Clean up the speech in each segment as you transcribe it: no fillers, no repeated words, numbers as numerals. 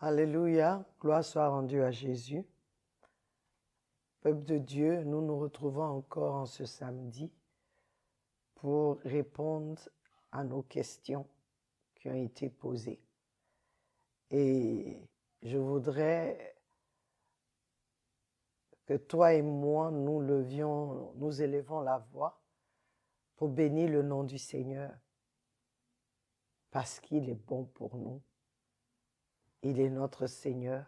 Alléluia, gloire soit rendue à Jésus. Peuple de Dieu, nous nous retrouvons encore en ce samedi pour répondre à nos questions qui ont été posées. Et je voudrais que toi et moi, nous élevons la voix pour bénir le nom du Seigneur parce qu'il est bon pour nous. Il est notre Seigneur,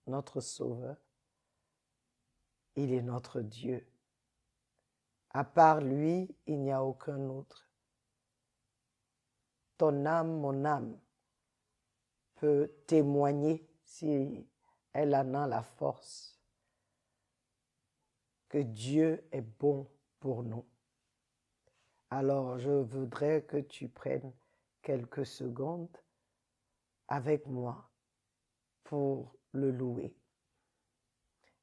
notre Sauveur. Il est notre Dieu. À part lui, il n'y a aucun autre. Ton âme, mon âme, peut témoigner, si elle en a la force, que Dieu est bon pour nous. Alors, je voudrais que tu prennes quelques secondes avec moi pour le louer.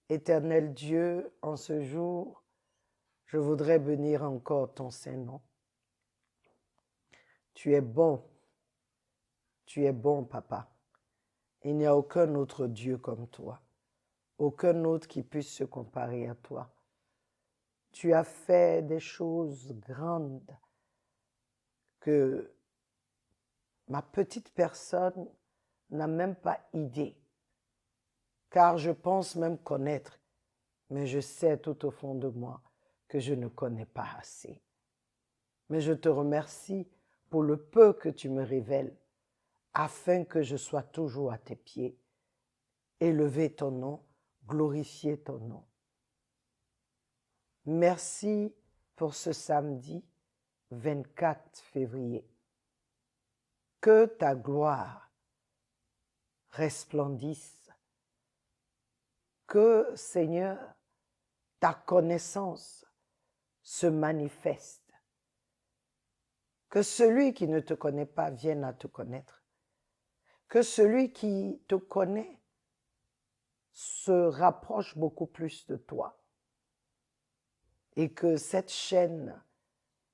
Éternel Dieu, en ce jour, je voudrais bénir encore ton Saint-Nom. Tu es bon, Papa. Il n'y a aucun autre Dieu comme toi, aucun autre qui puisse se comparer à toi. Tu as fait des choses grandes que ma petite personne n'a même pas idée, car je pense même connaître, mais je sais tout au fond de moi que je ne connais pas assez. Mais je te remercie pour le peu que tu me révèles, afin que je sois toujours à tes pieds, élever ton nom, glorifier ton nom. Merci pour ce samedi 24 février. Que ta gloire resplendisse. Que, Seigneur, ta connaissance se manifeste. Que celui qui ne te connaît pas vienne à te connaître. Que celui qui te connaît se rapproche beaucoup plus de toi. Et que cette chaîne,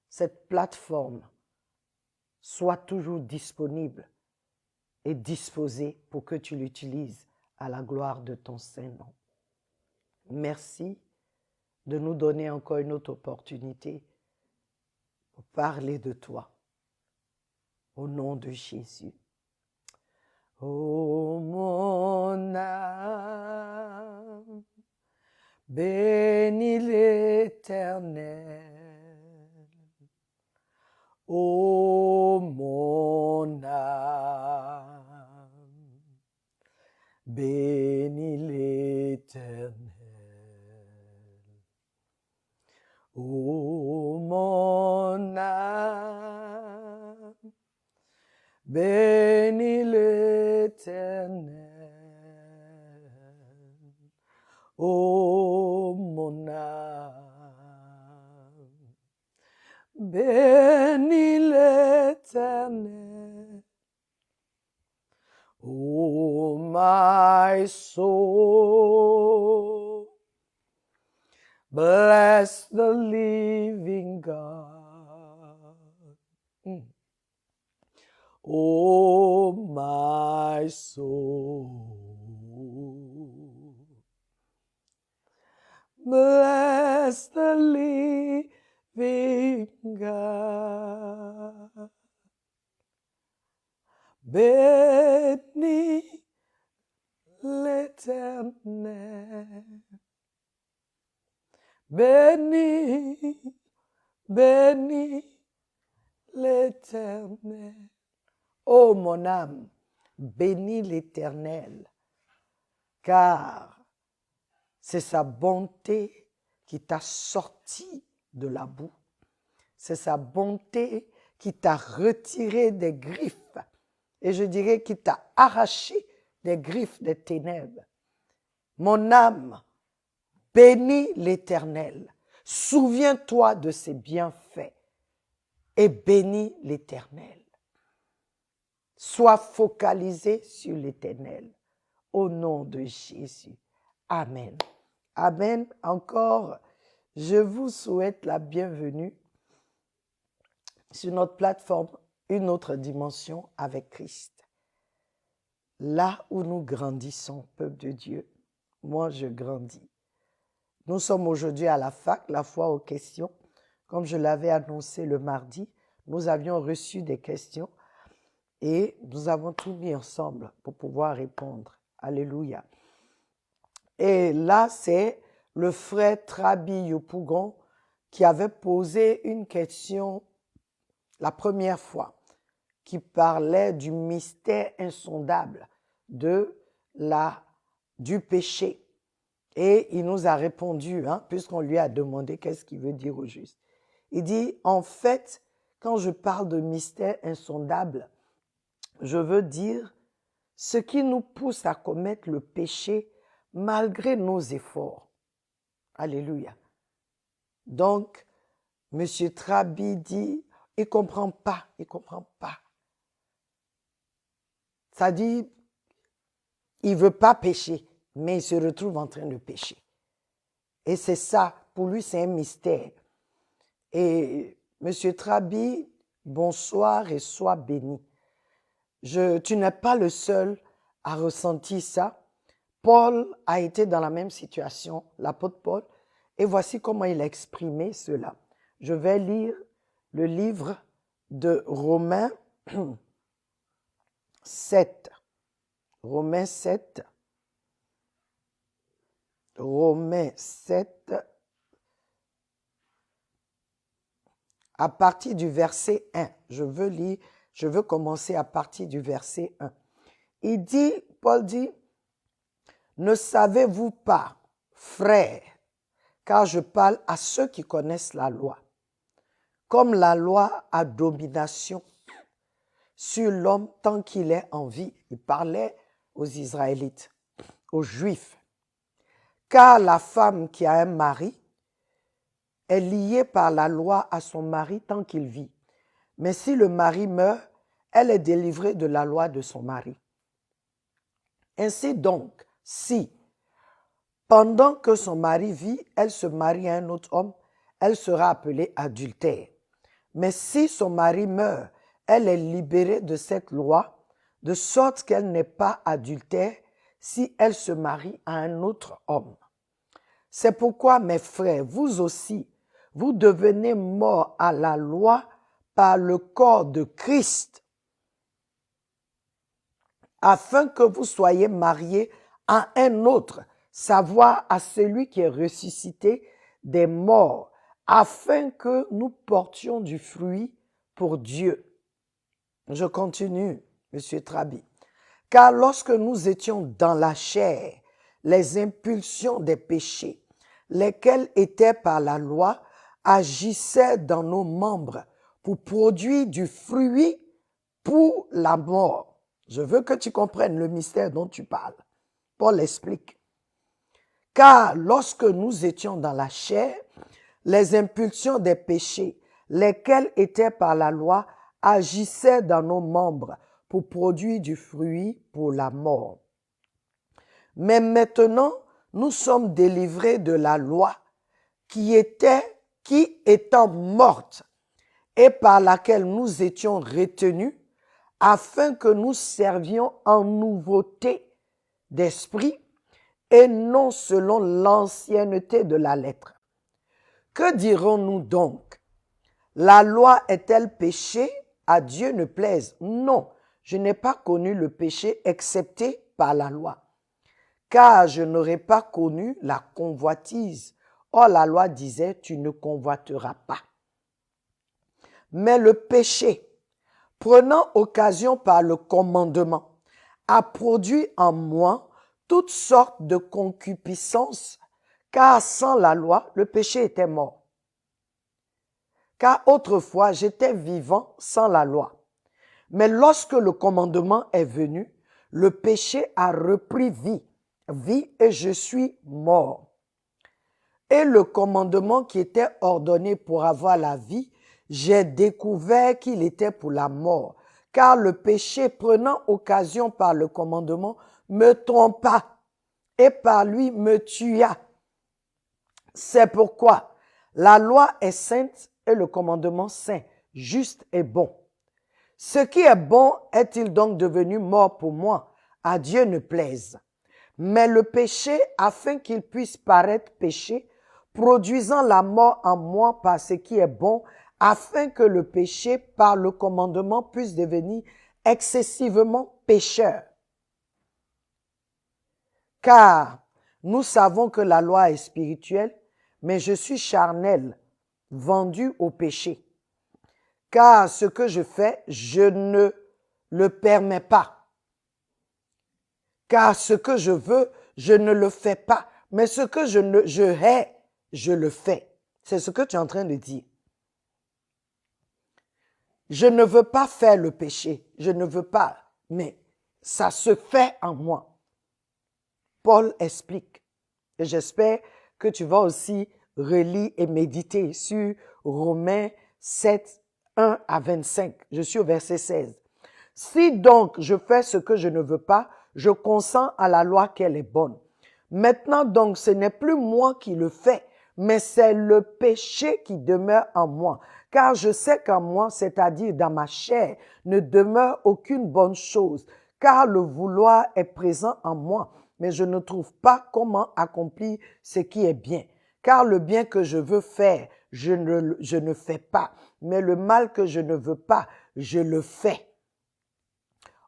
cette plateforme soit toujours disponible et disposée pour que tu l'utilises à la gloire de ton Saint-Nom. Merci de nous donner encore une autre opportunité pour parler de toi. Au nom de Jésus. Oh mon âme, bénis l'Éternel. Oh mon âme, bénis l'Éternel. Oh mon âme, bénis l'Éternel. Oh mon âme, bénis l'Éternel. Oh my soul, bless the living God. Oh my soul, bless the living God. Bénis l'Éternel. Bénis, bénis l'Éternel. Ô mon âme, bénis l'Éternel, car c'est sa bonté qui t'a sorti de la boue. C'est sa bonté qui t'a retiré des griffes, et je dirais qui t'a arraché des griffes des ténèbres. Mon âme, bénis l'Éternel. Souviens-toi de ses bienfaits et bénis l'Éternel. Sois focalisé sur l'Éternel. Au nom de Jésus. Amen. Amen. Encore, je vous souhaite la bienvenue sur notre plateforme Une autre dimension avec Christ. là où nous grandissons, peuple de Dieu, moi je grandis. Nous sommes aujourd'hui à la fac, la foi aux questions. Comme je l'avais annoncé le mardi, nous avions reçu des questions et nous avons tout mis ensemble pour pouvoir répondre. Alléluia. Et là, c'est le frère Trabi Yopougon qui avait posé une question la première fois, qui parlait du mystère insondable du péché. Et il nous a répondu, puisqu'on lui a demandé qu'est-ce qu'il veut dire au juste. Il dit, en fait, quand je parle de mystère insondable, je veux dire ce qui nous pousse à commettre le péché malgré nos efforts. Alléluia. Donc, M. Trabi dit, il ne comprend pas. Ça dit, il ne veut pas pécher, mais il se retrouve en train de pécher. Et c'est ça, pour lui, c'est un mystère. Et M. Trabi, bonsoir et sois béni. Tu n'es pas le seul à ressentir ça. Paul a été dans la même situation, l'apôtre Paul, et voici comment il a exprimé cela. Je vais lire le livre de Romains 7. Romains 7. Romains 7. À partir du verset 1. Je veux commencer à partir du verset 1. Paul dit, ne savez-vous pas, frères, car je parle à ceux qui connaissent la loi, comme la loi a domination sur l'homme tant qu'il est en vie. Il parlait aux Israélites, aux Juifs. Car la femme qui a un mari est liée par la loi à son mari tant qu'il vit. Mais si le mari meurt, elle est délivrée de la loi de son mari. Ainsi donc, si, pendant que son mari vit, elle se marie à un autre homme, elle sera appelée adultère. Mais si son mari meurt, elle est libérée de cette loi, de sorte qu'elle n'est pas adultère si elle se marie à un autre homme. C'est pourquoi, mes frères, vous aussi, vous devenez morts à la loi par le corps de Christ, afin que vous soyez mariés à un autre, savoir à celui qui est ressuscité des morts, afin que nous portions du fruit pour Dieu. Je continue, M. Trabi. Car lorsque nous étions dans la chair, les impulsions des péchés, lesquelles étaient par la loi, agissaient dans nos membres pour produire du fruit pour la mort. Je veux que tu comprennes le mystère dont tu parles. Paul explique. Car lorsque nous étions dans la chair, les impulsions des péchés, lesquelles étaient par la loi, agissaient dans nos membres pour produire du fruit pour la mort. Mais maintenant, nous sommes délivrés de la loi qui étant morte et par laquelle nous étions retenus, afin que nous servions en nouveauté d'esprit et non selon l'ancienneté de la lettre. Que dirons-nous donc? La loi est-elle péché? À Dieu ne plaise? Non, je n'ai pas connu le péché excepté par la loi. Car je n'aurais pas connu la convoitise. Or, la loi disait, tu ne convoiteras pas. Mais le péché, prenant occasion par le commandement, a produit en moi toutes sortes de concupiscences, car sans la loi, le péché était mort. Car autrefois, j'étais vivant sans la loi. Mais lorsque le commandement est venu, le péché a repris vie et je suis mort. Et le commandement qui était ordonné pour avoir la vie, j'ai découvert qu'il était pour la mort, car le péché prenant occasion par le commandement me trompa et par lui me tua. C'est pourquoi la loi est sainte et le commandement saint, juste et bon. Ce qui est bon est-il donc devenu mort pour moi? à Dieu ne plaise. Mais le péché, afin qu'il puisse paraître péché, produisant la mort en moi par ce qui est bon, afin que le péché, par le commandement, puisse devenir excessivement pécheur. Car nous savons que la loi est spirituelle, mais je suis charnel, vendu au péché. Car ce que je fais, je ne le permets pas. Car ce que je veux, je ne le fais pas. Mais ce que je hais, je le fais. C'est ce que tu es en train de dire. Je ne veux pas faire le péché. Je ne veux pas. Mais ça se fait en moi. Paul explique. Et j'espère que tu vas aussi relire et méditer sur Romains 7, 1 à 25. Je suis au verset 16. Si donc je fais ce que je ne veux pas, je consens à la loi qu'elle est bonne. Maintenant donc, ce n'est plus moi qui le fais, mais c'est le péché qui demeure en moi. Car je sais qu'en moi, c'est-à-dire dans ma chair, ne demeure aucune bonne chose, car le vouloir est présent en moi, mais je ne trouve pas comment accomplir ce qui est bien. Car le bien que je veux faire, je ne fais pas, mais le mal que je ne veux pas, je le fais.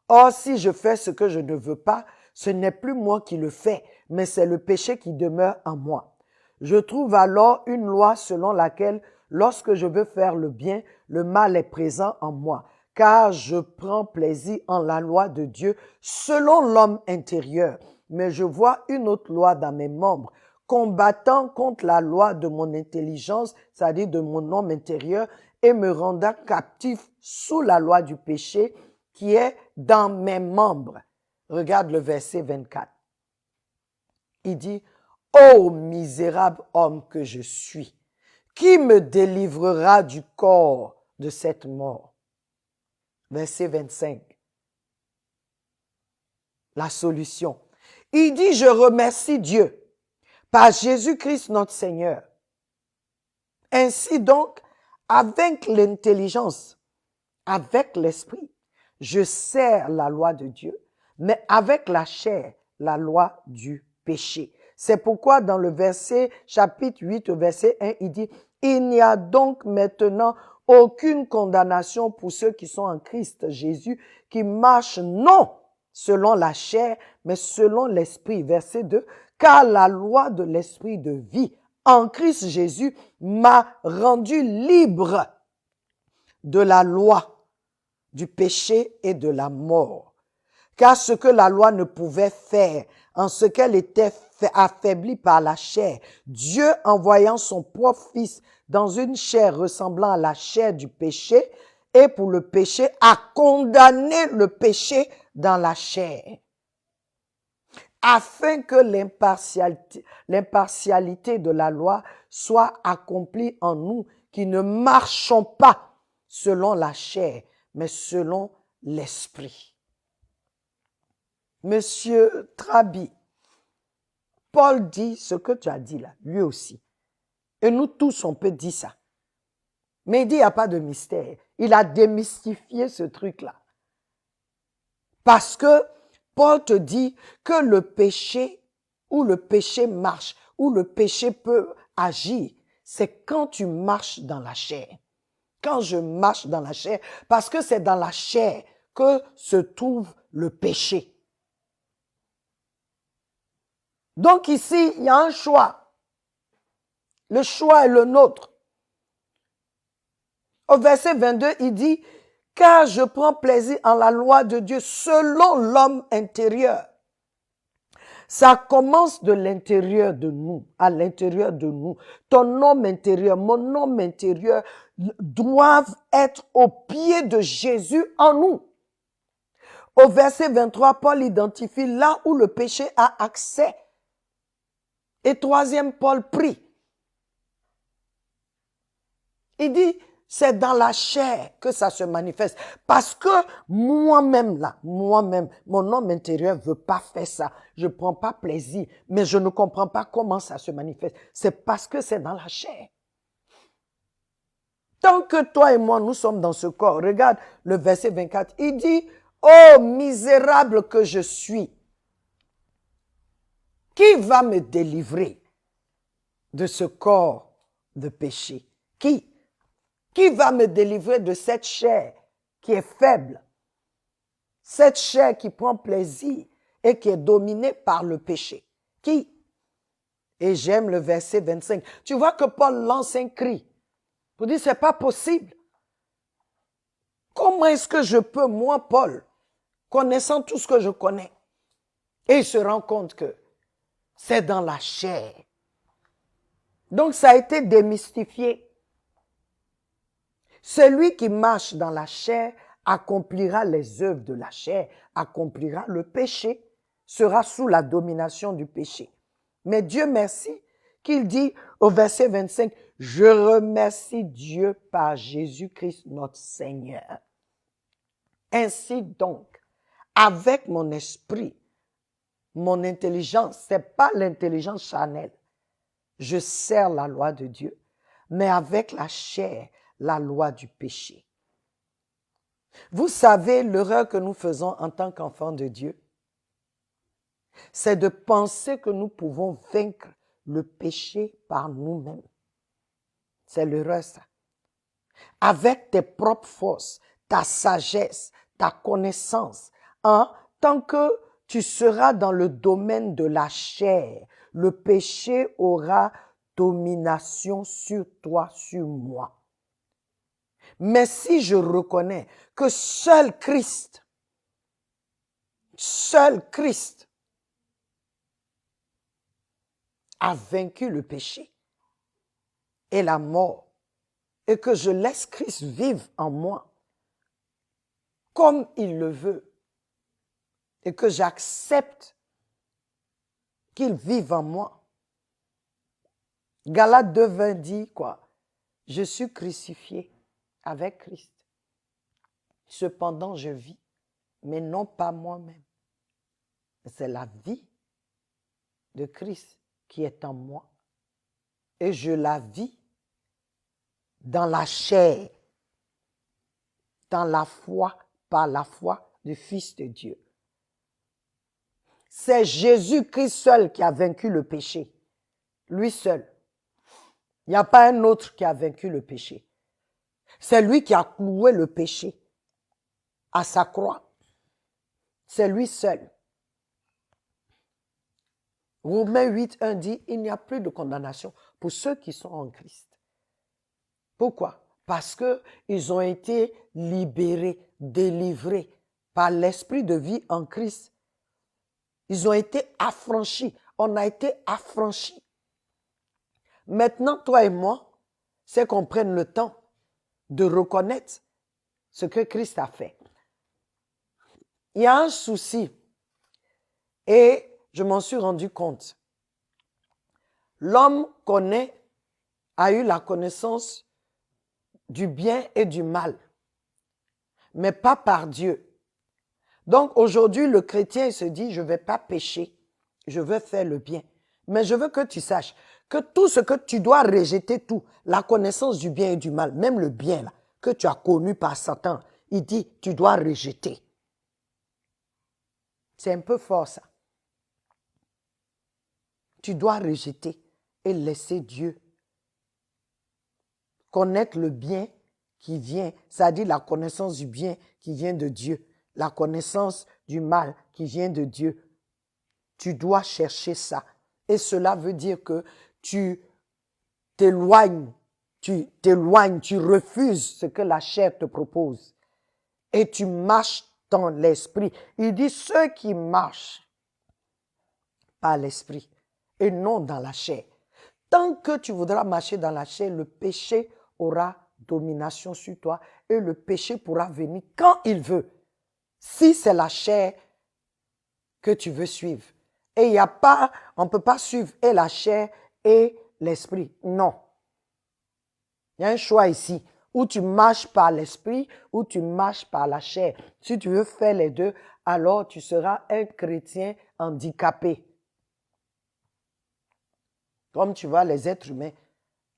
Or, si je fais ce que je ne veux pas, ce n'est plus moi qui le fais, mais c'est le péché qui demeure en moi. Je trouve alors une loi selon laquelle, lorsque je veux faire le bien, le mal est présent en moi, car je prends plaisir en la loi de Dieu selon l'homme intérieur. Mais je vois une autre loi dans mes membres, combattant contre la loi de mon intelligence, c'est-à-dire de mon homme intérieur, et me rendant captif sous la loi du péché qui est dans mes membres. Regarde le verset 24. Il dit, « Ô misérable homme que je suis, qui me délivrera du corps de cette mort? » Verset 25. La solution. Il dit, « Je remercie Dieu par Jésus-Christ notre Seigneur. » Ainsi donc, avec l'intelligence, avec l'esprit, je sers la loi de Dieu, mais avec la chair, la loi du péché. C'est pourquoi dans le verset, chapitre 8, au verset 1, il dit, « Il n'y a donc maintenant aucune condamnation pour ceux qui sont en Christ Jésus, qui marchent non selon la chair, mais selon l'esprit. » Verset 2, « Car la loi de l'esprit de vie en Christ Jésus m'a rendu libre de la loi du péché et de la mort. Car ce que la loi ne pouvait faire, en ce qu'elle était affaiblie par la chair, Dieu, envoyant son propre Fils dans une chair ressemblant à la chair du péché, et pour le péché, a condamné le péché dans la chair, afin que l'impartialité de la loi soit accomplie en nous, qui ne marchons pas selon la chair, mais selon l'esprit. Monsieur Trabi, Paul dit ce que tu as dit là, lui aussi. Et nous tous, on peut dire ça. Mais il dit, il n'y a pas de mystère. Il a démystifié ce truc-là. Parce que Paul te dit que le péché, où le péché marche, où le péché peut agir, c'est quand tu marches dans la chair. Quand je marche dans la chair, parce que c'est dans la chair que se trouve le péché. Donc ici, il y a un choix. Le choix est le nôtre. Au verset 22, il dit, « Car je prends plaisir en la loi de Dieu selon l'homme intérieur. » Ça commence de l'intérieur de nous, à l'intérieur de nous. Ton homme intérieur, mon homme intérieur doivent être au pied de Jésus en nous. Au verset 23, Paul identifie là où le péché a accès. Et troisième, Paul prie. Il dit, c'est dans la chair que ça se manifeste. Parce que moi-même là, moi-même, mon homme intérieur veut pas faire ça. Je prends pas plaisir, mais je ne comprends pas comment ça se manifeste. C'est parce que c'est dans la chair. Tant que toi et moi, nous sommes dans ce corps, regarde le verset 24, il dit, ô misérable que je suis, qui va me délivrer de ce corps de péché? Qui? Qui va me délivrer de cette chair qui est faible? Cette chair qui prend plaisir et qui est dominée par le péché. Qui? Et j'aime le verset 25. Tu vois que Paul lance un cri pour dire c'est pas possible. Comment est-ce que je peux, moi, Paul, connaissant tout ce que je connais, et il se rend compte que c'est dans la chair. Donc ça a été démystifié. Celui qui marche dans la chair accomplira les œuvres de la chair, accomplira le péché, sera sous la domination du péché. Mais Dieu merci qu'il dit au verset 25, « Je remercie Dieu par Jésus-Christ notre Seigneur. » Ainsi donc, avec mon esprit, mon intelligence, c'est pas l'intelligence charnelle. Je sers la loi de Dieu, mais avec la chair, la loi du péché. Vous savez l'erreur que nous faisons en tant qu'enfants de Dieu? C'est de penser que nous pouvons vaincre le péché par nous-mêmes. C'est l'erreur, ça. Avec tes propres forces, ta sagesse, ta connaissance, tant que tu seras dans le domaine de la chair, le péché aura domination sur toi, sur moi. Mais si je reconnais que seul Christ a vaincu le péché et la mort, et que je laisse Christ vivre en moi comme il le veut, et que j'accepte qu'il vive en moi. Galates 2:20 dit quoi? Je suis crucifié avec Christ. Cependant, je vis, mais non pas moi-même. C'est la vie de Christ qui est en moi. Et je la vis dans la chair, dans la foi, par la foi du Fils de Dieu. C'est Jésus-Christ seul qui a vaincu le péché. Lui seul. Il n'y a pas un autre qui a vaincu le péché. C'est lui qui a cloué le péché à sa croix. C'est lui seul. Romains 8:1 dit, il n'y a plus de condamnation pour ceux qui sont en Christ. Pourquoi? Parce qu'ils ont été libérés, délivrés par l'esprit de vie en Christ. Ils ont été affranchis. On a été affranchis. Maintenant, toi et moi, c'est qu'on prenne le temps de reconnaître ce que Christ a fait. Il y a un souci et je m'en suis rendu compte. L'homme a eu la connaissance du bien et du mal, mais pas par Dieu. Donc aujourd'hui, le chrétien se dit, je ne vais pas pécher, je veux faire le bien. Mais je veux que tu saches que tout ce que tu dois rejeter, tout, la connaissance du bien et du mal, même le bien là, que tu as connu par Satan, il dit, tu dois rejeter. C'est un peu fort ça. Tu dois rejeter et laisser Dieu connaître le bien qui vient, c'est-à-dire la connaissance du bien qui vient de Dieu, la connaissance du mal qui vient de Dieu. Tu dois chercher ça. Et cela veut dire que tu t'éloignes, tu refuses ce que la chair te propose. Et tu marches dans l'esprit. Il dit ceux qui marchent par l'esprit et non dans la chair. Tant que tu voudras marcher dans la chair, le péché aura domination sur toi et le péché pourra venir quand il veut. Si c'est la chair que tu veux suivre. Et on ne peut pas suivre et la chair et l'esprit. Non. Il y a un choix ici. Ou tu marches par l'esprit, ou tu marches par la chair. Si tu veux faire les deux, alors tu seras un chrétien handicapé. Comme tu vois les êtres humains.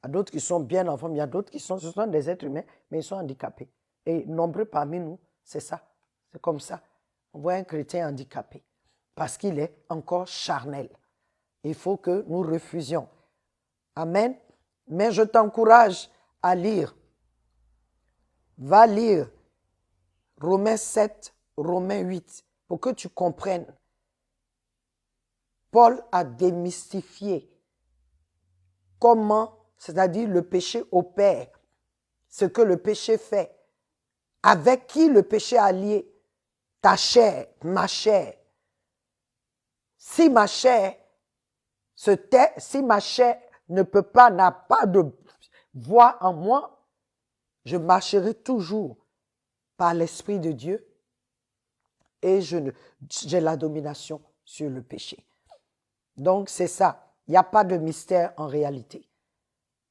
Il y a d'autres qui sont bien en forme, il y a d'autres ce sont des êtres humains, mais ils sont handicapés. Et nombreux parmi nous, c'est ça. C'est comme ça. On voit un chrétien handicapé parce qu'il est encore charnel. Il faut que nous refusions. Amen. Mais je t'encourage à lire. Va lire Romains 7, Romains 8, pour que tu comprennes. Paul a démystifié comment, c'est-à-dire le péché opère, ce que le péché fait, avec qui le péché a lié, ta chair, ma chair. Si ma chair se tait, si ma chair ne peut pas, n'a pas de voix en moi, je marcherai toujours par l'Esprit de Dieu et j'ai la domination sur le péché. Donc c'est ça, il n'y a pas de mystère en réalité.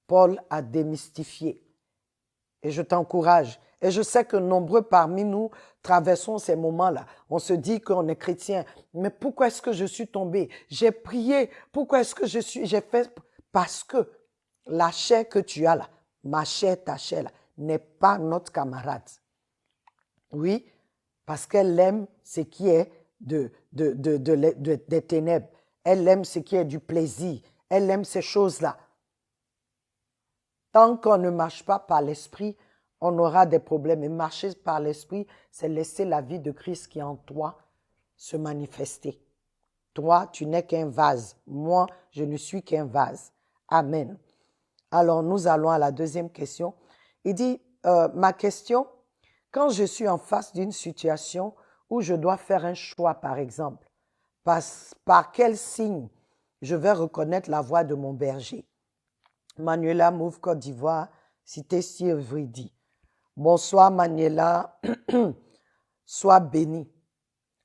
Paul a démystifié et je t'encourage. Et je sais que nombreux parmi nous traversons ces moments-là. On se dit qu'on est chrétien, mais pourquoi est-ce que je suis tombé? J'ai prié, pourquoi est-ce que j'ai fait? Parce que la chair que tu as là, ma chair, ta chair là, n'est pas notre camarade. Oui, parce qu'elle aime ce qui est des ténèbres. Elle aime ce qui est du plaisir. Elle aime ces choses-là. Tant qu'on ne marche pas par l'esprit, on aura des problèmes. Et marcher par l'esprit, c'est laisser la vie de Christ qui est en toi se manifester. Toi, tu n'es qu'un vase. Moi, je ne suis qu'un vase. Amen. Alors, nous allons à la deuxième question. Il dit, ma question, quand je suis en face d'une situation où je dois faire un choix, par exemple, par quel signe je vais reconnaître la voix de mon berger? Manuela Mouve, Côte d'Ivoire, cité Sirvridi. Bonsoir Manuela, sois bénie.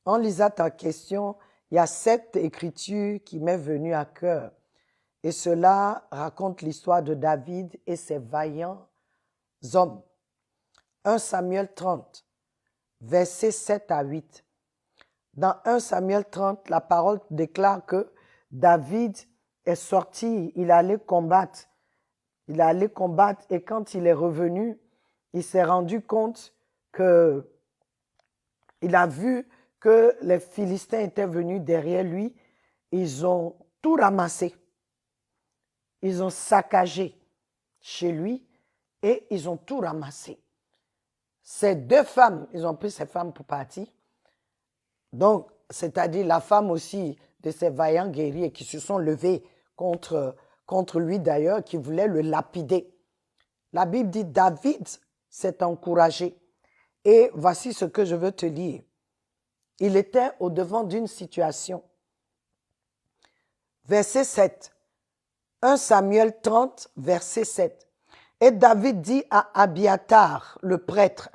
En lisant ta question, il y a 7 écritures qui m'est venue à cœur. Et cela raconte l'histoire de David et ses vaillants hommes. 1 Samuel 30, versets 7 à 8. Dans 1 Samuel 30, la parole déclare que David est sorti, il allait combattre. Il allait combattre et quand il est revenu, il s'est rendu compte que il a vu que les Philistins étaient venus derrière lui. Ils ont tout ramassé. Ils ont saccagé chez lui et ils ont tout ramassé. Ces 2 femmes, ils ont pris ces femmes pour partir. Donc, c'est-à-dire la femme aussi de ces vaillants guerriers qui se sont levés contre lui d'ailleurs, qui voulaient le lapider. La Bible dit David s'est encouragé. Et voici ce que je veux te lire. Il était au-devant d'une situation. Verset 7. 1 Samuel 30, verset 7. Et David dit à Abiatar, le prêtre,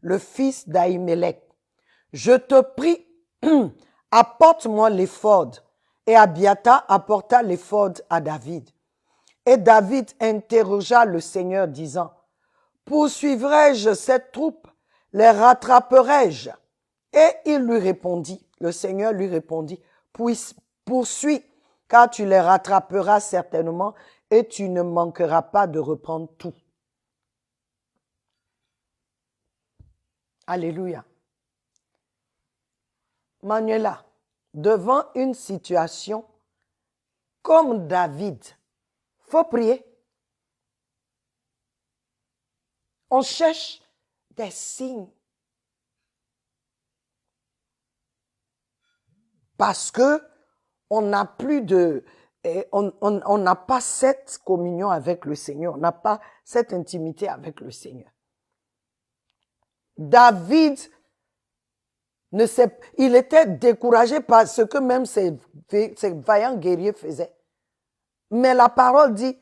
le fils d'Ahimelech, je te prie, apporte-moi l'éphod. Et Abiatar apporta l'éphod à David. Et David interrogea le Seigneur disant, poursuivrai-je cette troupe? Les rattraperai-je? Et il lui répondit, le Seigneur lui répondit, poursuis, car tu les rattraperas certainement et tu ne manqueras pas de reprendre tout. Alléluia. Manuela, devant une situation comme David, faut prier. On cherche des signes. Parce que on n'a plus de, on n'a pas cette communion avec le Seigneur, on n'a pas cette intimité avec le Seigneur. David, il était découragé par ce que même ses vaillants guerriers faisaient. Mais la parole dit,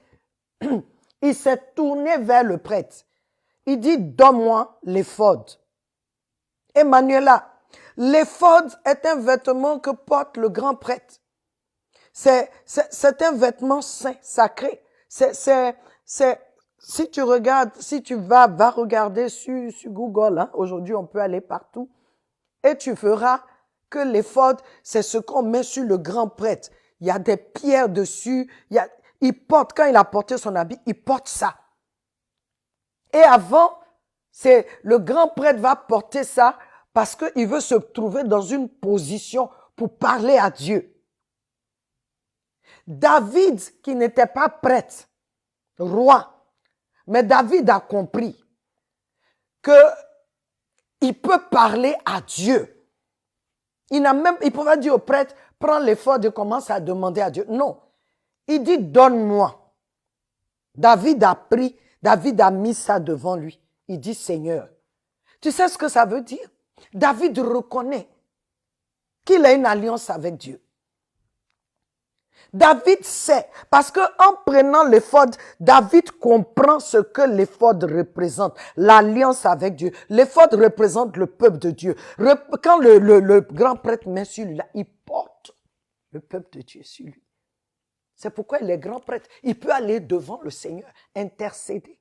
il s'est tourné vers le prêtre. Il dit, donne-moi l'éphod. Emmanuela, l'éphod est un vêtement que porte le grand prêtre. C'est un vêtement saint, sacré. Si tu regardes, si tu va regarder sur Google, hein, aujourd'hui on peut aller partout, et tu verras que l'éphod, c'est ce qu'on met sur le grand prêtre. Il y a des pierres dessus, il porte, quand il a porté son habit, il porte ça. Et avant, le grand prêtre va porter ça parce qu'il veut se trouver dans une position pour parler à Dieu. David, qui n'était pas prêtre, roi, mais David a compris que il peut parler à Dieu. Il pouvait dire au prêtre, prends l'effort et commence à demander à Dieu. Non. Il dit, donne-moi. David a mis ça devant lui. Il dit, Seigneur. Tu sais ce que ça veut dire? David reconnaît qu'il a une alliance avec Dieu. David sait, parce que en prenant l'éphod, David comprend ce que l'éphod représente, l'alliance avec Dieu. L'éphod représente le peuple de Dieu. Quand le grand prêtre met sur lui, là, il porte le peuple de Dieu sur lui. C'est pourquoi les grands prêtres, il peut aller devant le Seigneur, intercéder.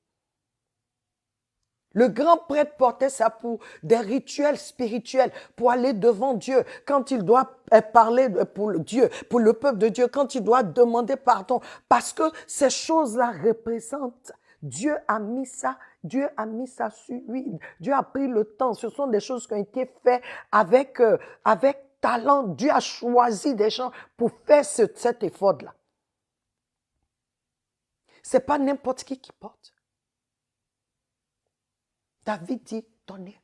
Le grand prêtre portait ça pour des rituels spirituels, pour aller devant Dieu, quand il doit parler pour Dieu, pour le peuple de Dieu, quand il doit demander pardon, parce que ces choses-là représentent. Dieu a mis ça sur lui. Dieu a pris le temps. Ce sont des choses qui ont été faites avec talent. Dieu a choisi des gens pour faire cet effort-là. C'est pas n'importe qui porte. David dit, donnez,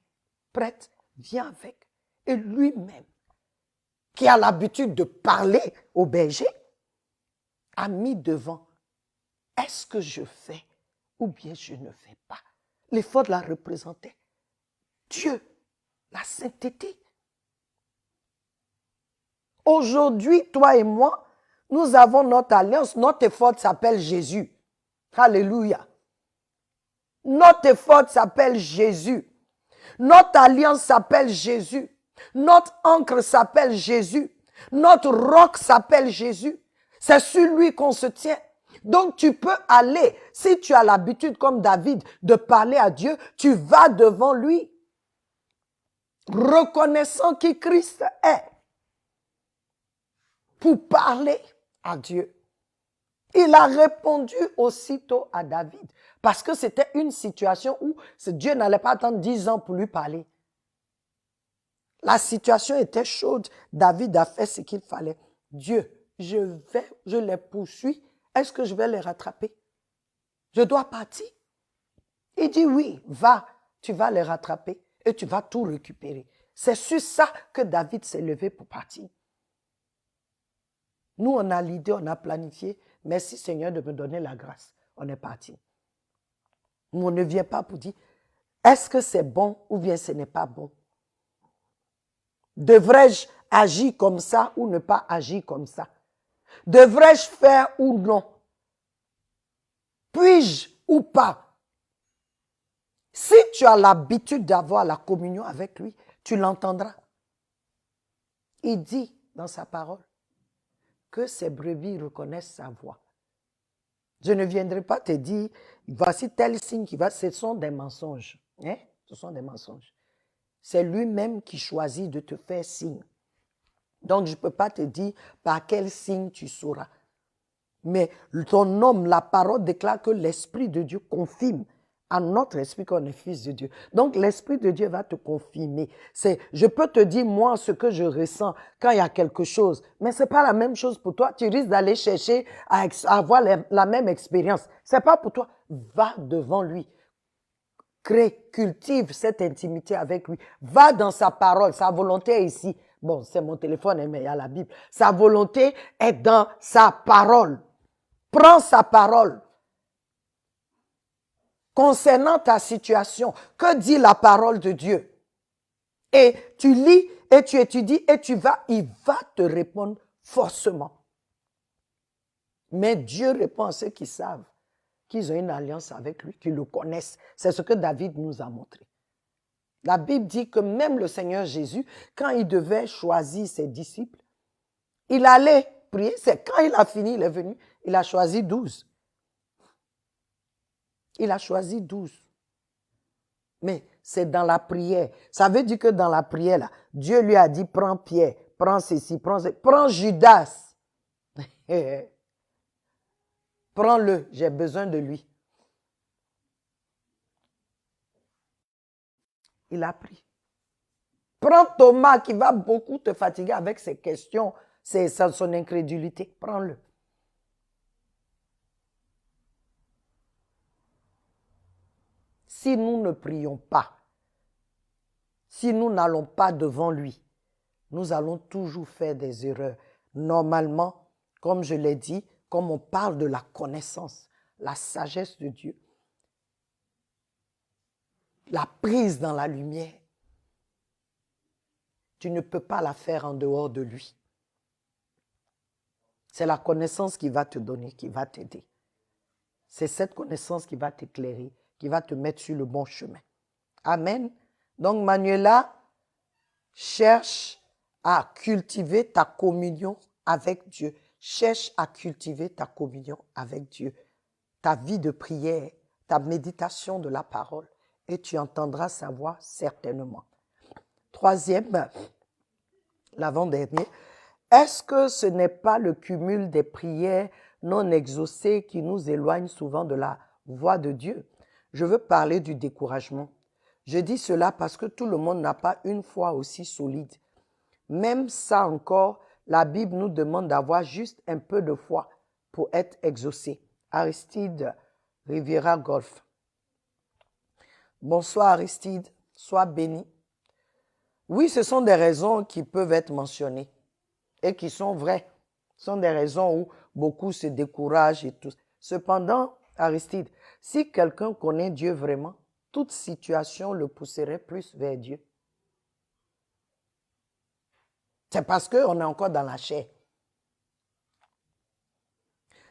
prête, viens avec. Et lui-même, qui a l'habitude de parler au berger, a mis devant, est-ce que je fais ou bien je ne fais pas? L'effort la représentait. Dieu, la sainteté. Aujourd'hui, toi et moi, nous avons notre alliance, notre effort s'appelle Jésus. Alléluia. Notre effort s'appelle Jésus. Notre alliance s'appelle Jésus. Notre ancre s'appelle Jésus. Notre roc s'appelle Jésus. C'est sur lui qu'on se tient. Donc tu peux aller, si tu as l'habitude comme David de parler à Dieu, tu vas devant lui, reconnaissant qui Christ est, pour parler à Dieu. Il a répondu aussitôt à David. Parce que c'était une situation où Dieu n'allait pas attendre 10 ans pour lui parler. La situation était chaude. David a fait ce qu'il fallait. Dieu, je les poursuis. Est-ce que je vais les rattraper? Je dois partir. Il dit oui, va, tu vas les rattraper et tu vas tout récupérer. C'est sur ça que David s'est levé pour partir. Nous, on a l'idée, on a planifié. Merci Seigneur de me donner la grâce. On est parti. On ne vient pas pour dire, est-ce que c'est bon ou bien ce n'est pas bon? Devrais-je agir comme ça ou ne pas agir comme ça? Devrais-je faire ou non? Puis-je ou pas? Si tu as l'habitude d'avoir la communion avec lui, tu l'entendras. Il dit dans sa parole que ses brebis reconnaissent sa voix. Je ne viendrai pas te dire, voici tel signe qui va, ce sont des mensonges. Hein? Ce sont des mensonges. C'est lui-même qui choisit de te faire signe. Donc, je ne peux pas te dire par quel signe tu sauras. Mais ton homme, la parole déclare que l'Esprit de Dieu confirme à notre esprit qu'on est fils de Dieu. Donc, l'Esprit de Dieu va te confirmer. Je peux te dire, moi, ce que je ressens quand il y a quelque chose, mais ce n'est pas la même chose pour toi. Tu risques d'aller chercher à avoir la même expérience. Ce n'est pas pour toi. Va devant lui. Crée, cultive cette intimité avec lui. Va dans sa parole. Sa volonté est ici. Bon, c'est mon téléphone, mais il y a la Bible. Sa volonté est dans sa parole. Prends sa parole. Concernant ta situation, que dit la parole de Dieu? Et tu lis, et tu étudies, et il va te répondre forcément. Mais Dieu répond à ceux qui savent qu'ils ont une alliance avec lui, qui le connaissent. C'est ce que David nous a montré. La Bible dit que même le Seigneur Jésus, quand il devait choisir ses disciples, il allait prier. C'est quand il a fini, il est venu, il a choisi 12. Il a choisi 12. Mais c'est dans la prière. Ça veut dire que dans la prière, là, Dieu lui a dit, prends Pierre, prends ceci, prends Judas. Prends-le, j'ai besoin de lui. Il a pris. Prends Thomas qui va beaucoup te fatiguer avec ses questions, son incrédulité. Prends-le. Si nous ne prions pas, si nous n'allons pas devant lui, nous allons toujours faire des erreurs. Normalement, comme je l'ai dit, comme on parle de la connaissance, la sagesse de Dieu, la prise dans la lumière, tu ne peux pas la faire en dehors de lui. C'est la connaissance qui va te donner, qui va t'aider. C'est cette connaissance qui va t'éclairer, qui va te mettre sur le bon chemin. Amen. Donc Manuela, cherche à cultiver ta communion avec Dieu. Cherche à cultiver ta communion avec Dieu. Ta vie de prière, ta méditation de la parole. Et tu entendras sa voix certainement. Troisième, l'avant-dernier. Est-ce que ce n'est pas le cumul des prières non exaucées qui nous éloigne souvent de la voix de Dieu? Je veux parler du découragement. Je dis cela parce que tout le monde n'a pas une foi aussi solide. Même ça encore, la Bible nous demande d'avoir juste un peu de foi pour être exaucé. Aristide Riviera Golf. Bonsoir Aristide, sois béni. Oui, ce sont des raisons qui peuvent être mentionnées et qui sont vraies. Ce sont des raisons où beaucoup se découragent et tout. Cependant, Aristide, si quelqu'un connaît Dieu vraiment, toute situation le pousserait plus vers Dieu. C'est parce qu'on est encore dans la chair.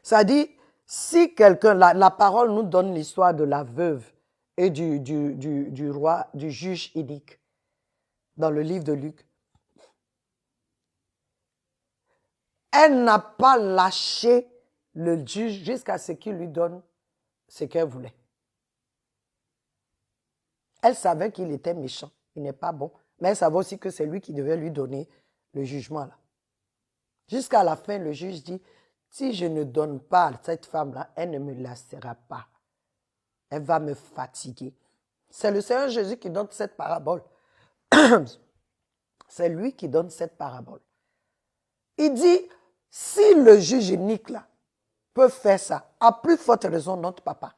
Ça dit, si quelqu'un, la parole nous donne l'histoire de la veuve et du roi, du juge inique, dans le livre de Luc. Elle n'a pas lâché le juge jusqu'à ce qu'il lui donne ce qu'elle voulait. Elle savait qu'il était méchant, il n'est pas bon, mais elle savait aussi que c'est lui qui devait lui donner le jugement là. Jusqu'à la fin, le juge dit, si je ne donne pas à cette femme-là, elle ne me laissera pas. Elle va me fatiguer. C'est le Seigneur Jésus qui donne cette parabole. C'est lui qui donne cette parabole. Il dit, si le juge unique là peut faire ça, à plus forte raison notre papa.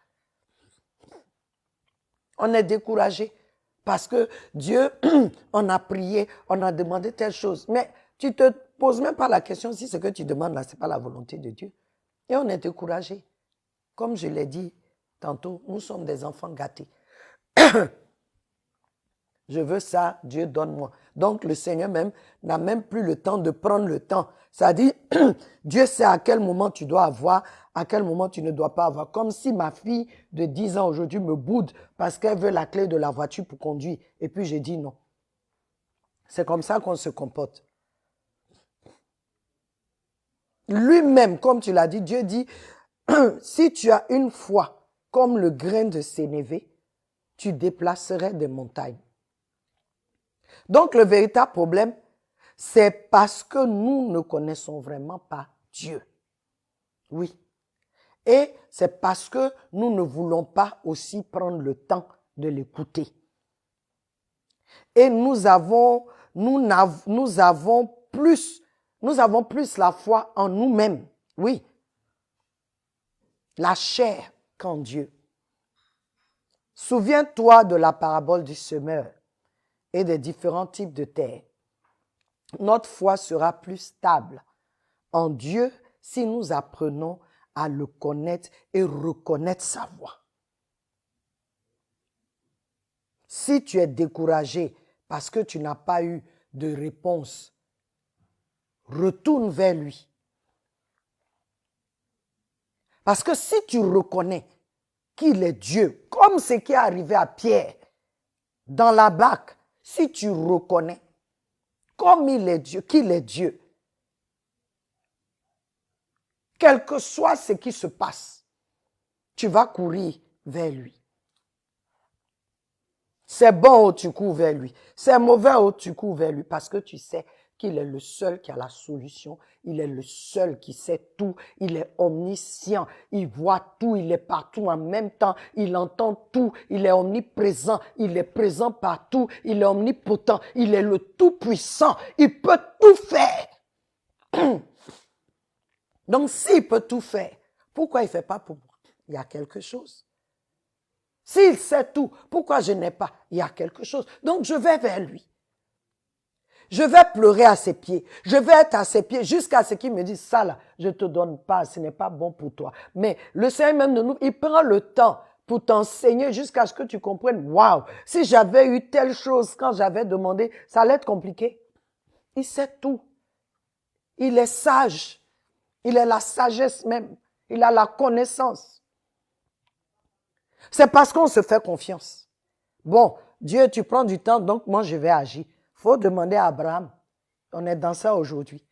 On est découragé parce que Dieu, on a prié, on a demandé telle chose. Mais tu ne te poses même pas la question si ce que tu demandes là, ce n'est pas la volonté de Dieu. Et on est découragé. Comme je l'ai dit tantôt, nous sommes des enfants gâtés. Je veux ça, Dieu donne-moi. Donc le Seigneur même n'a même plus le temps de prendre le temps. Ça dit, Dieu sait à quel moment tu dois avoir, à quel moment tu ne dois pas avoir. Comme si ma fille de 10 ans aujourd'hui me boude parce qu'elle veut la clé de la voiture pour conduire. Et puis j'ai dit non. C'est comme ça qu'on se comporte. Lui-même, comme tu l'as dit, Dieu dit, si tu as une foi comme le grain de sénévé, tu déplacerais des montagnes. Donc le véritable problème, c'est parce que nous ne connaissons vraiment pas Dieu. Oui. Et c'est parce que nous ne voulons pas aussi prendre le temps de l'écouter. Et nous avons plus la foi en nous-mêmes. Oui. La chair qu'en Dieu. Souviens-toi de la parabole du semeur et des différents types de terre. Notre foi sera plus stable en Dieu si nous apprenons à le connaître et reconnaître sa voix. Si tu es découragé parce que tu n'as pas eu de réponse, retourne vers lui. Parce que si tu reconnais qu'il est Dieu, comme ce qui est arrivé à Pierre dans la barque, si tu reconnais comme il est Dieu, qu'il est Dieu, quel que soit ce qui se passe, tu vas courir vers lui. C'est bon ou tu cours vers lui. C'est mauvais ou tu cours vers lui parce que tu sais qu'il est le seul qui a la solution. Il est le seul qui sait tout. Il est omniscient. Il voit tout. Il est partout en même temps. Il entend tout. Il est omniprésent. Il est présent partout. Il est omnipotent. Il est le tout-puissant. Il peut tout faire. Donc, s'il peut tout faire, pourquoi il ne fait pas pour moi? Il y a quelque chose. S'il sait tout, pourquoi je n'ai pas? Il y a quelque chose. Donc, je vais vers lui. Je vais pleurer à ses pieds. Je vais être à ses pieds jusqu'à ce qu'il me dise, ça là, je ne te donne pas, ce n'est pas bon pour toi. Mais le Seigneur même de nous, il prend le temps pour t'enseigner jusqu'à ce que tu comprennes, waouh, si j'avais eu telle chose quand j'avais demandé, ça allait être compliqué. Il sait tout. Il est sage. Il a la sagesse même. Il a la connaissance. C'est parce qu'on se fait confiance. Bon, Dieu, tu prends du temps, donc moi je vais agir. Il faut demander à Abraham. On est dans ça aujourd'hui.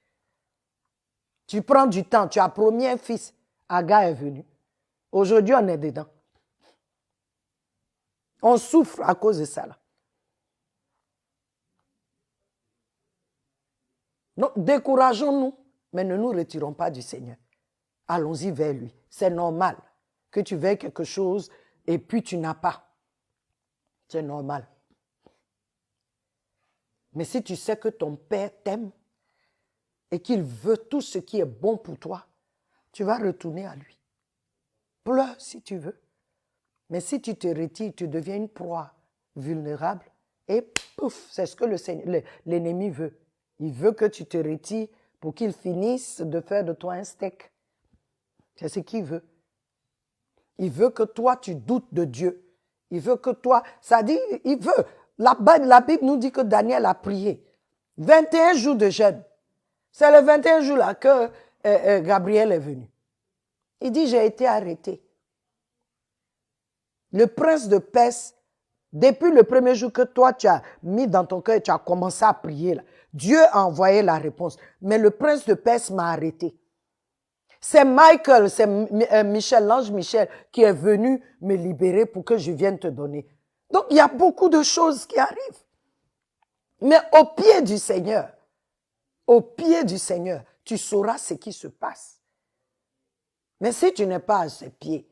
Tu prends du temps, tu as promis un fils. Agar est venu. Aujourd'hui, on est dedans. On souffre à cause de ça. Là. Donc, décourageons-nous, mais ne nous retirons pas du Seigneur. Allons-y vers lui. C'est normal que tu veuilles quelque chose et puis tu n'as pas. C'est normal. Mais si tu sais que ton Père t'aime et qu'il veut tout ce qui est bon pour toi, tu vas retourner à lui. Pleure si tu veux. Mais si tu te retires, tu deviens une proie vulnérable et pouf, c'est ce que l'ennemi veut. Il veut que tu te retires pour qu'il finisse de faire de toi un steak. C'est ce qu'il veut. Il veut que toi, tu doutes de Dieu. Il veut que toi, ça dit, il veut. La Bible nous dit que Daniel a prié. 21 jours de jeûne. C'est le 21 jours là que Gabriel est venu. Il dit, j'ai été arrêté. Le prince de Perse, depuis le premier jour que toi, tu as mis dans ton cœur, tu as commencé à prier, là, Dieu a envoyé la réponse. Mais le prince de Perse m'a arrêté. C'est Michael, c'est Michel, l'ange Michel, qui est venu me libérer pour que je vienne te donner. Donc, il y a beaucoup de choses qui arrivent. Mais au pied du Seigneur, tu sauras ce qui se passe. Mais si tu n'es pas à ses pieds,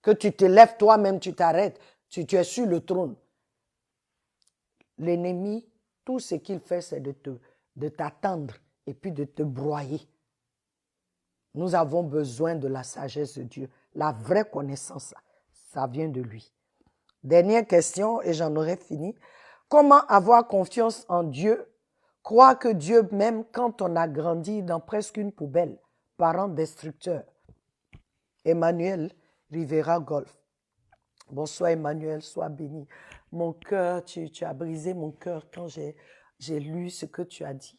que tu te lèves toi-même, tu t'arrêtes, tu es sur le trône, l'ennemi, tout ce qu'il fait, c'est de t'attendre et puis de te broyer. Nous avons besoin de la sagesse de Dieu. La vraie connaissance, ça vient de lui. Dernière question, et j'en aurai fini. Comment avoir confiance en Dieu? Croire que Dieu m'aime quand on a grandi dans presque une poubelle. Parents destructeurs. Emmanuel Rivera Golf. Bonsoir Emmanuel, sois béni. Mon cœur, tu as brisé mon cœur quand j'ai lu ce que tu as dit.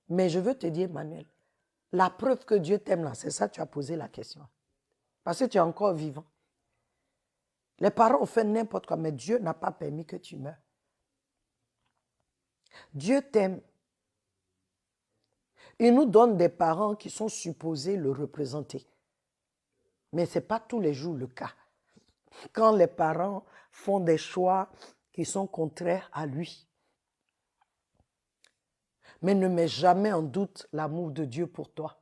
Mais je veux te dire, Emmanuel, la preuve que Dieu t'aime là, c'est ça que tu as posé la question. Parce que tu es encore vivant. Les parents ont fait n'importe quoi, mais Dieu n'a pas permis que tu meurs. Dieu t'aime. Il nous donne des parents qui sont supposés le représenter. Mais ce n'est pas tous les jours le cas. Quand les parents font des choix qui sont contraires à lui. Mais ne mets jamais en doute l'amour de Dieu pour toi.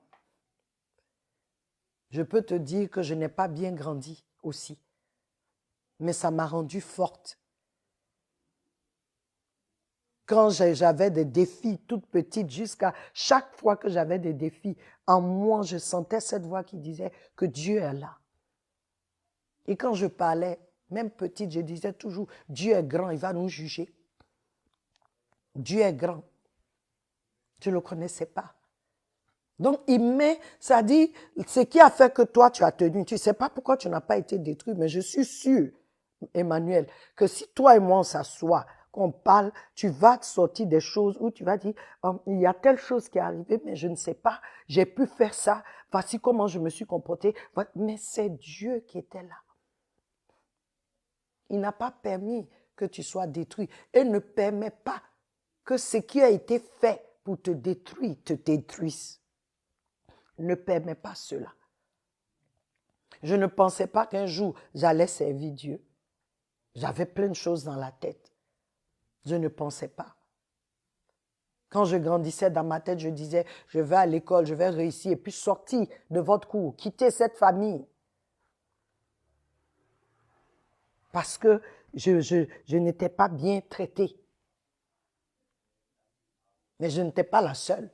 Je peux te dire que je n'ai pas bien grandi aussi. Mais ça m'a rendue forte. Quand j'avais des défis toute petite, jusqu'à chaque fois que j'avais des défis, en moi, je sentais cette voix qui disait que Dieu est là. Et quand je parlais, même petite, je disais toujours, Dieu est grand, il va nous juger. Dieu est grand. Je ne le connaissais pas. Donc, il met, ça dit, ce qui a fait que toi, tu as tenu. Tu ne sais pas pourquoi tu n'as pas été détruit, mais je suis sûr, Emmanuel, que si toi et moi, on s'assoit, qu'on parle, tu vas te sortir des choses où tu vas dire, oh, il y a telle chose qui est arrivée, mais je ne sais pas, j'ai pu faire ça, voici comment je me suis comporté. Mais c'est Dieu qui était là. Il n'a pas permis que tu sois détruit et ne permet pas que ce qui a été fait pour te détruire te détruise. Ne permet pas cela. Je ne pensais pas qu'un jour j'allais servir Dieu. J'avais plein de choses dans la tête. Je ne pensais pas. Quand je grandissais dans ma tête, je disais, je vais à l'école, je vais réussir, et puis sortir de votre cour, quitter cette famille. Parce que je n'étais pas bien traitée. Mais je n'étais pas la seule.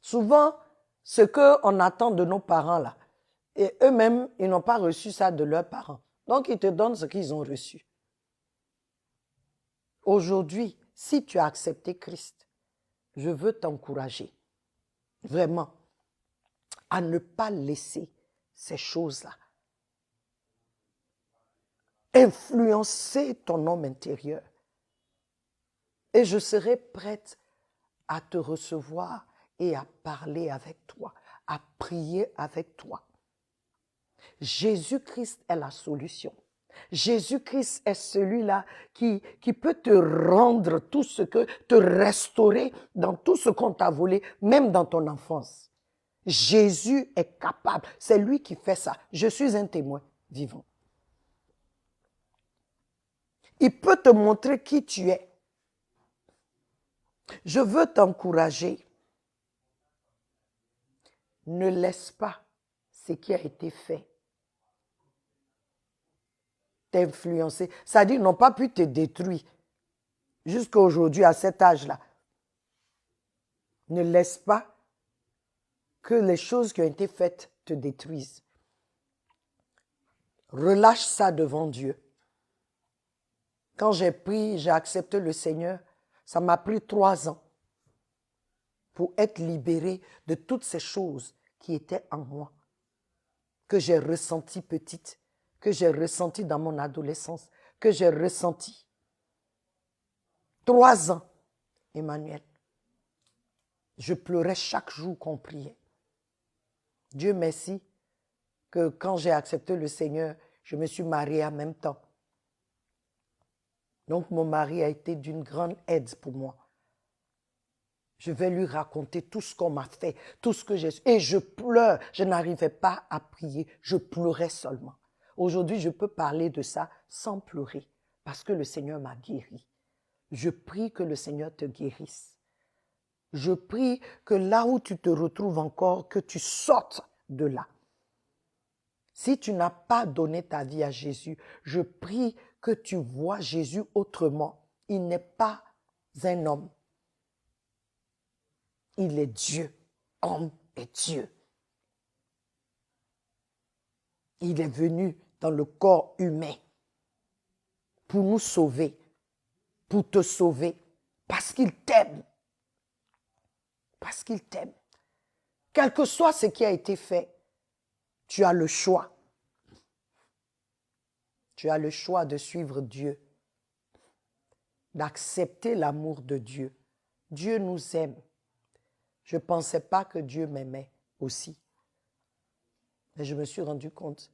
Souvent, ce qu'on attend de nos parents là, et eux-mêmes, ils n'ont pas reçu ça de leurs parents. Donc, ils te donnent ce qu'ils ont reçu. Aujourd'hui, si tu as accepté Christ, je veux t'encourager, vraiment, à ne pas laisser ces choses-là influencer ton homme intérieur. Et je serai prête à te recevoir et à parler avec toi, à prier avec toi. Jésus-Christ est la solution. Jésus-Christ est celui-là qui peut te rendre tout ce que, te restaurer dans tout ce qu'on t'a volé, même dans ton enfance. Jésus est capable. C'est lui qui fait ça. Je suis un témoin vivant. Il peut te montrer qui tu es. Je veux t'encourager. Ne laisse pas ce qui a été fait t'influencer. C'est-à-dire, ils n'ont pas pu te détruire jusqu'à aujourd'hui, à cet âge-là. Ne laisse pas que les choses qui ont été faites te détruisent. Relâche ça devant Dieu. Quand j'ai accepté le Seigneur, ça m'a pris 3 ans pour être libéré de toutes ces choses qui étaient en moi, que j'ai ressenties petites, que j'ai ressenties dans mon adolescence, que j'ai ressenties. 3 ans, Emmanuel. Je pleurais chaque jour qu'on priait. Dieu merci que quand j'ai accepté le Seigneur, je me suis mariée en même temps. Donc mon mari a été d'une grande aide pour moi. Je vais lui raconter tout ce qu'on m'a fait, tout ce que j'ai... Et je pleure, je n'arrivais pas à prier, je pleurais seulement. Aujourd'hui, je peux parler de ça sans pleurer, parce que le Seigneur m'a guéri. Je prie que le Seigneur te guérisse. Je prie que là où tu te retrouves encore, que tu sortes de là. Si tu n'as pas donné ta vie à Jésus, je prie que tu vois Jésus autrement. Il n'est pas un homme. Il est Dieu. Homme et Dieu. Il est venu dans le corps humain pour nous sauver, pour te sauver, parce qu'il t'aime. Parce qu'il t'aime. Quel que soit ce qui a été fait, tu as le choix. Tu as le choix de suivre Dieu, d'accepter l'amour de Dieu. Dieu nous aime. Je ne pensais pas que Dieu m'aimait aussi. Mais je me suis rendu compte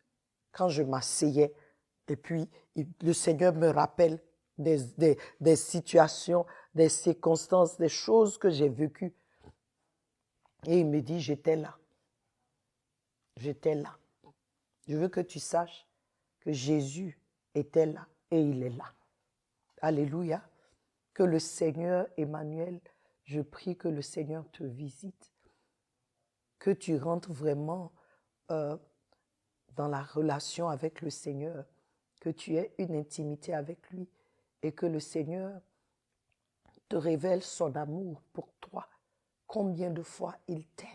quand je m'asseyais et puis le Seigneur me rappelle des situations, des circonstances, des choses que j'ai vécues. Et il me dit, j'étais là. J'étais là. Je veux que tu saches que Jésus était là et il est là. Alléluia. Que le Seigneur, Emmanuel, je prie que le Seigneur te visite. Que tu rentres vraiment dans la relation avec le Seigneur. Que tu aies une intimité avec lui et que le Seigneur te révèle son amour pour toi. Combien de fois il t'aime.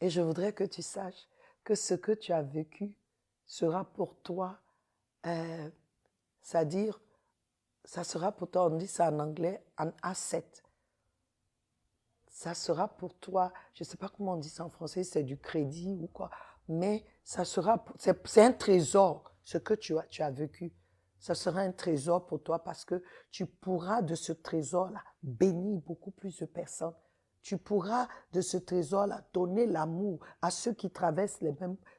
Et je voudrais que tu saches que ce que tu as vécu sera pour toi, c'est-à-dire, ça sera pour toi, on dit ça en anglais, un asset. Ça sera pour toi, je ne sais pas comment on dit ça en français, c'est du crédit ou quoi, mais ça sera, c'est un trésor, ce que tu as vécu. Ça sera un trésor pour toi parce que tu pourras de ce trésor-là bénir beaucoup plus de personnes. Tu pourras de ce trésor-là donner l'amour à ceux qui traversent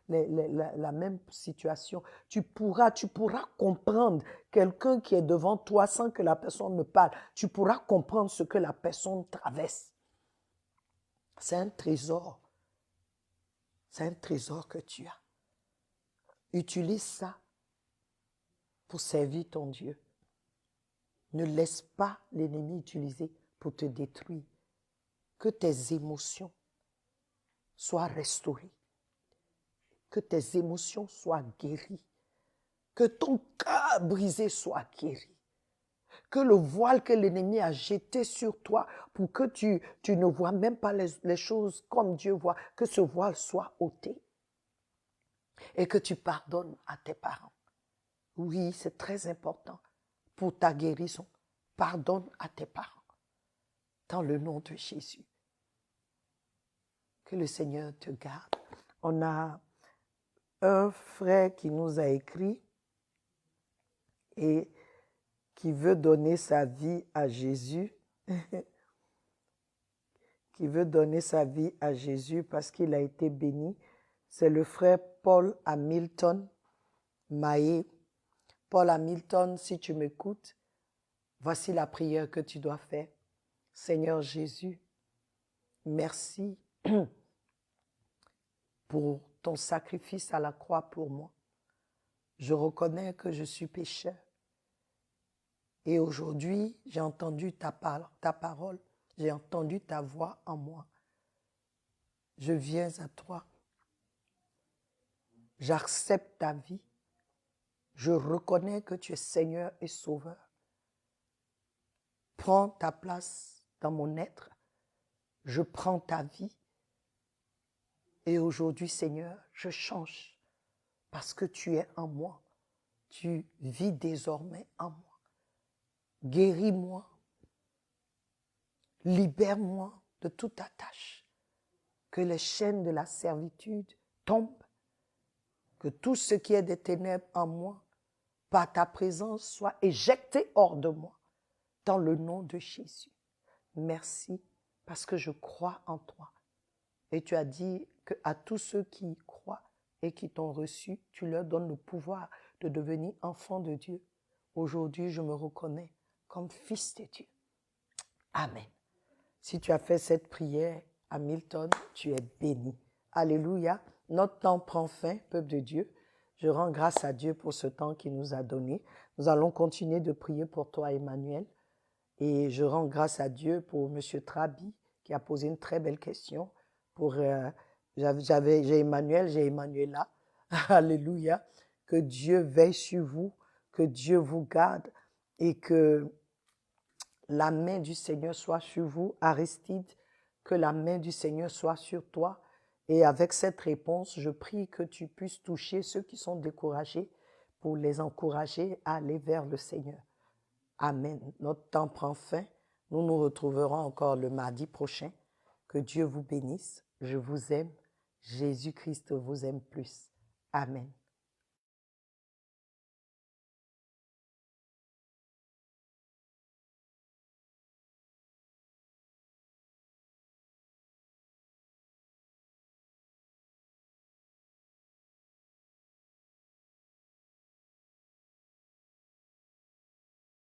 la même situation. Tu pourras comprendre quelqu'un qui est devant toi sans que la personne ne parle. Tu pourras comprendre ce que la personne traverse. C'est un trésor. C'est un trésor que tu as. Utilise ça pour servir ton Dieu. Ne laisse pas l'ennemi utiliser pour te détruire. Que tes émotions soient restaurées. Que tes émotions soient guéries. Que ton cœur brisé soit guéri. Que le voile que l'ennemi a jeté sur toi pour que tu ne vois même pas les choses comme Dieu voit, que ce voile soit ôté. Et que tu pardonnes à tes parents. Oui, c'est très important pour ta guérison. Pardonne à tes parents. Dans le nom de Jésus. Que le Seigneur te garde. On a un frère qui nous a écrit et qui veut donner sa vie à Jésus. Qui veut donner sa vie à Jésus parce qu'il a été béni. C'est le frère Paul Hamilton Maé. Paul Hamilton, si tu m'écoutes, voici la prière que tu dois faire. Seigneur Jésus, merci pour ton sacrifice à la croix pour moi. Je reconnais que je suis pécheur. Et aujourd'hui, j'ai entendu ta parole, j'ai entendu ta voix en moi. Je viens à toi. J'accepte ta vie. Je reconnais que tu es Seigneur et Sauveur. Prends ta place dans mon être. Je prends ta vie. Et aujourd'hui, Seigneur, je change parce que tu es en moi. Tu vis désormais en moi. Guéris-moi. Libère-moi de toute attache. Que les chaînes de la servitude tombent. Que tout ce qui est des ténèbres en moi, par ta présence, soit éjecté hors de moi. Dans le nom de Jésus. Merci parce que je crois en toi. Et tu as dit qu'à tous ceux qui croient et qui t'ont reçu, tu leur donnes le pouvoir de devenir enfants de Dieu. Aujourd'hui, je me reconnais comme fils de Dieu. Amen. Si tu as fait cette prière, Hamilton, tu es béni. Alléluia. Notre temps prend fin, peuple de Dieu. Je rends grâce à Dieu pour ce temps qu'il nous a donné. Nous allons continuer de prier pour toi, Emmanuel. Et je rends grâce à Dieu pour M. Trabi qui a posé une très belle question. J'ai Emmanuel, j'ai Emmanuela. Alléluia. Que Dieu veille sur vous, que Dieu vous garde et que la main du Seigneur soit sur vous. Aristide, que la main du Seigneur soit sur toi. Et avec cette réponse, je prie que tu puisses toucher ceux qui sont découragés pour les encourager à aller vers le Seigneur. Amen. Notre temps prend fin. Nous nous retrouverons encore le mardi prochain. Que Dieu vous bénisse. Je vous aime. Jésus-Christ vous aime plus. Amen.